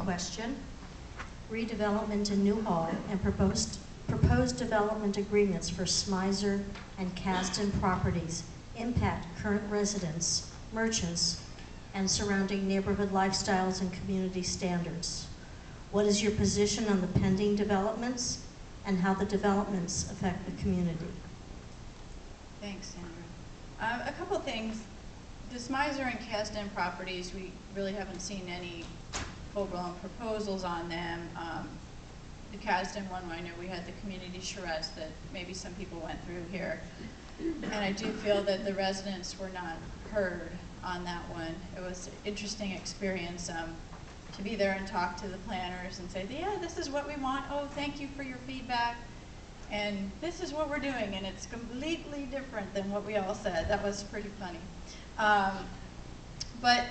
question. Redevelopment in Newhall and proposed development agreements for Smizer and Kasdan properties impact current residents, merchants, and surrounding neighborhood lifestyles and community standards. What is your position on the pending developments and how the developments affect the community? Thanks, Sandra. A couple things. The Smizer and Kasdan properties, we really haven't seen any full-blown proposals on them. The Kasdan one, I know we had the community charrettes that maybe some people went through here. And I do feel that the residents were not heard on that one. It was an interesting experience to be there and talk to the planners and say, yeah, this is what we want. Oh, thank you for your feedback. And this is what we're doing, and it's completely different than what we all said. That was pretty funny. But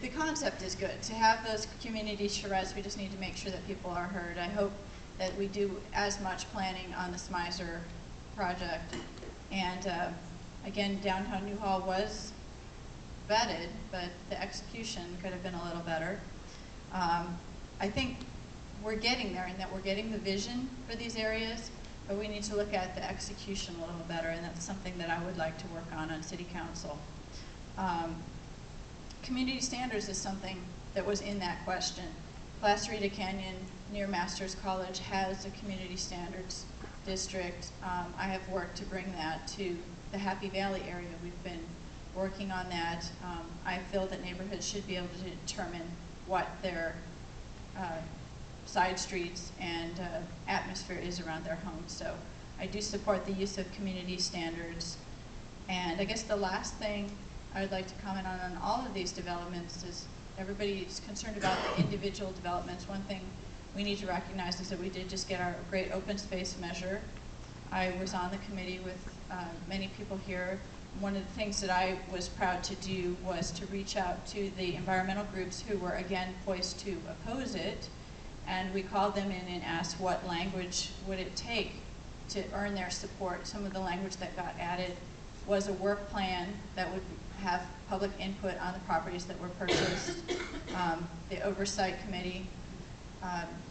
the concept is good. To have those community charrettes, we just need to make sure that people are heard. I hope that we do as much planning on the Smizer project. And again, downtown Newhall was vetted, but the execution could have been a little better. I think we're getting there in that we're getting the vision for these areas, but we need to look at the execution a little better, and that's something that I would like to work on City Council. Community standards is something that was in that question. Placerita Canyon near Masters College has a community standards district. I have worked to bring that to the Happy Valley area. We've been working on that. I feel that neighborhoods should be able to determine what their side streets and atmosphere is around their homes. So I do support the use of community standards. And I guess the last thing I would like to comment on all of these developments is everybody's concerned about the individual developments. One thing we need to recognize is that we did just get our great open space measure. I was on the committee with many people here. One of the things that I was proud to do was to reach out to the environmental groups who were again poised to oppose it, and we called them in and asked what language would it take to earn their support. Some of the language that got added was a work plan that would have public input on the properties that were purchased. The oversight committee,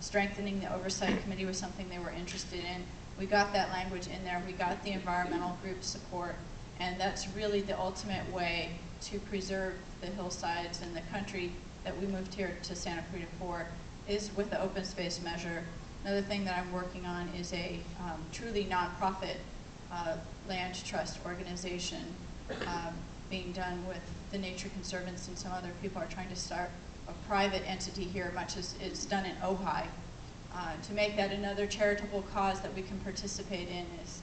strengthening the oversight committee was something they were interested in. We got that language in there. We got the environmental group support. And that's really the ultimate way to preserve the hillsides and the country that we moved here to Santa Cruz for, is with the open space measure. Another thing that I'm working on is a truly nonprofit land trust organization being done with the Nature Conservants, and some other people are trying to start a private entity here, much as it's done in Ojai, to make that another charitable cause that we can participate in. Is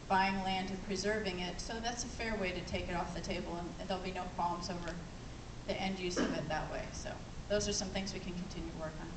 buying land and preserving it. So that's a fair way to take it off the table, and there'll be no qualms over the end use of it that way. So those are some things we can continue to work on.